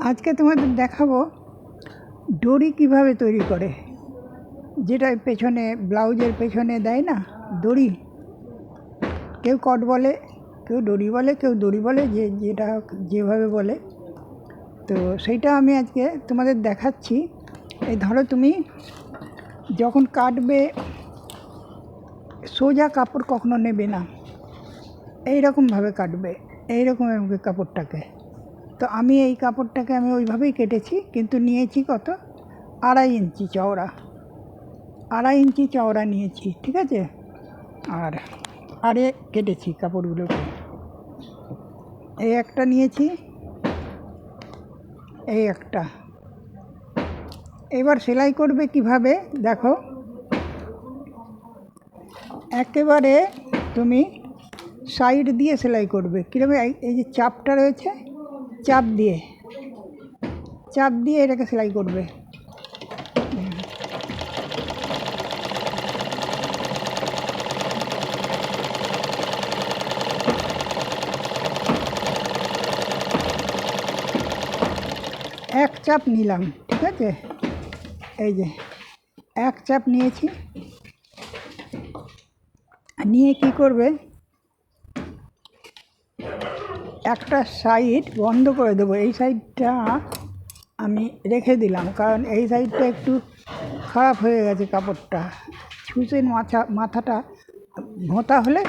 আজকে তোমাদের দেখাবো দড়ি কিভাবে তৈরি করে, যেটা পেছনে ব্লাউজের পেছনে দেয় না দড়ি। কেউ কট বলে, কেউ দড়ি বলে, কেউ দড়ি বলে, যেটা যেভাবে বলে। তো সেইটা আমি আজকে তোমাদের দেখাচ্ছি। এই ধরো তুমি যখন কাটবে, সোজা কাপড় কখনো নেবে না, এইরকমভাবে কাটবে, এইরকম কাপড়টাকে। তো আমি এই কাপড়টাকে আমি ওইভাবেই কেটেছি, কিন্তু নিয়েছি কত, 2.5 ইঞ্চি চওড়া, 2.5 ইঞ্চি চওড়া নিয়েছি, ঠিক আছে। আর আরে কেটেছি কাপড়গুলোকে, এই একটা নিয়েছি, এই একটা। এবার সেলাই করবে কিভাবে দেখো, একেবারে তুমি সাইড দিয়ে সেলাই করবে। কীভাবে, এই যে চাপটা রয়েছে, চাপ দিয়ে এটাকে সেলাই করবে। এক চাপ নিলাম, ঠিক আছে, এই যে এক চাপ নিয়েছি। নিয়ে কি করবে, একটা সাইড বন্ধ করে দেবো। এই সাইডটা আমি রেখে দিলাম, কারণ এই সাইডটা একটু খারাপ হয়ে গেছে কাপড়টা। ছুঁচের মাথাটা ভোঁতা হলে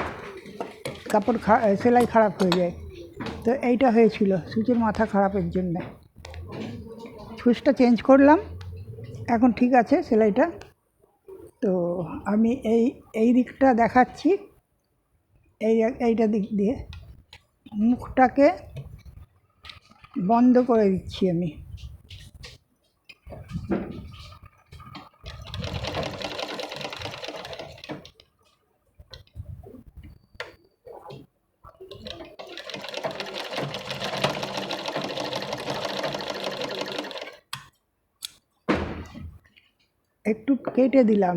কাপড় সেলাই খারাপ হয়ে যায়। তো এইটা হয়েছিল সূচের মাথা খারাপের জন্যে। ছুঁচটা চেঞ্জ করলাম, এখন ঠিক আছে সেলাইটা। তো আমি এই দিকটা দেখাচ্ছি, এইটা দিক দিয়ে মুখটাকে বন্ধ করে দিচ্ছি আমি। একটু কেটে দিলাম।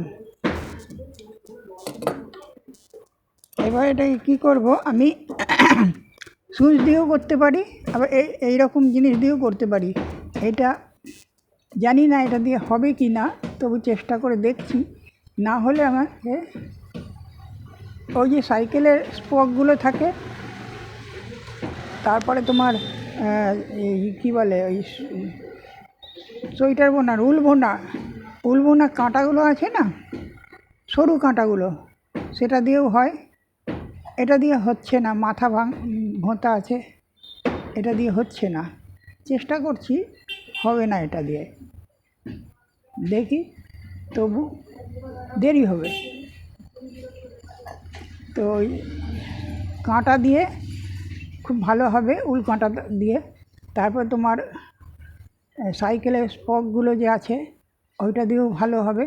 এবার এটাকে কী করব, আমি সুচ দিয়েও করতে পারি, আবার এই রকম জিনিস দিয়েও করতে পারি। এটা জানি না এটা দিয়ে হবে কি না, তবু চেষ্টা করে দেখছি। না হলে আমাকে ওই যে সাইকেলের স্পকগুলো থাকে, তারপরে তোমার এই কী বলে, ওই সোয়েটার বোনার উল বোনা কাঁটাগুলো আছে না, সরু কাঁটাগুলো, সেটা দিয়েও হয়। এটা দিয়ে হচ্ছে না, মাথা ভোঁতা আছে, এটা দিয়ে হচ্ছে না। চেষ্টা করছি, হবে না এটা দিয়ে, দেখি, তবু দেরি হবে। তো ওই কাঁটা দিয়ে খুব ভালো হবে, উল কাঁটা দিয়ে। তারপর তোমার সাইকেলের স্পকগুলো যে আছে, ওইটা দিয়েও ভালো হবে।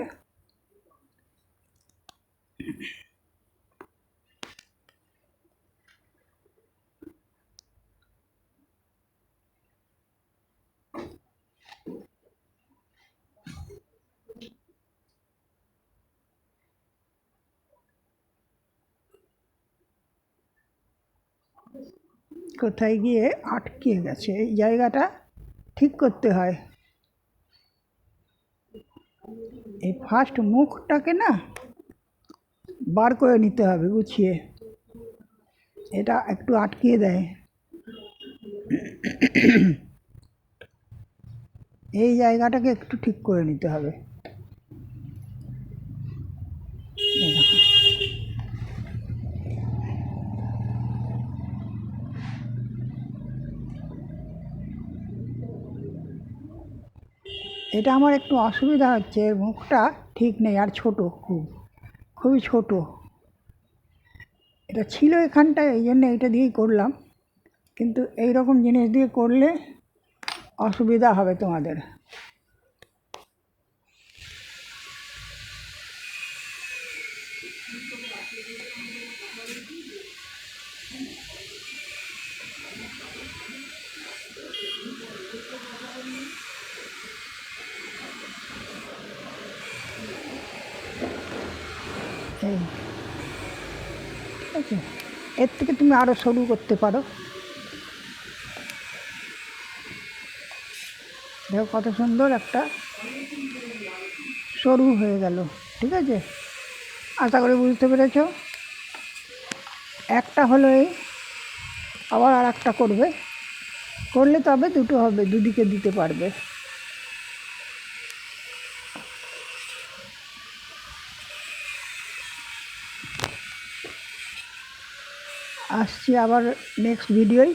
কোথায় গিয়ে আটকে গেছে, এই জায়গাটা ঠিক করতে হয়। এই ফার্স্ট মুখটাকে না বার করে নিতে হবে গুছিয়ে, এটা একটু আটকিয়ে দেয়। এই জায়গাটাকে একটু ঠিক করে নিতে হবে। এটা আমার একটু অসুবিধা হচ্ছে, মুখটা ঠিক নেই, আর ছোট, খুবই ছোট। এটা ছিল এখানটায়, এই জন্য এইটা দিয়েই করলাম। কিন্তু এই রকম জিনিস দিয়ে করলে অসুবিধা হবে তোমাদের। এই ঠিক আছে, এর থেকে তুমি আরও সরু করতে পারো। দেখো কত সুন্দর একটা সরু হয়ে গেল। ঠিক আছে, আশা করি বুঝতে পেরেছ। একটা হলেই আবার আর একটা করবে, করলে তবে দুটো হবে, দুদিকে দিতে পারবে। আসছি আবার নেক্সট ভিডিওয়।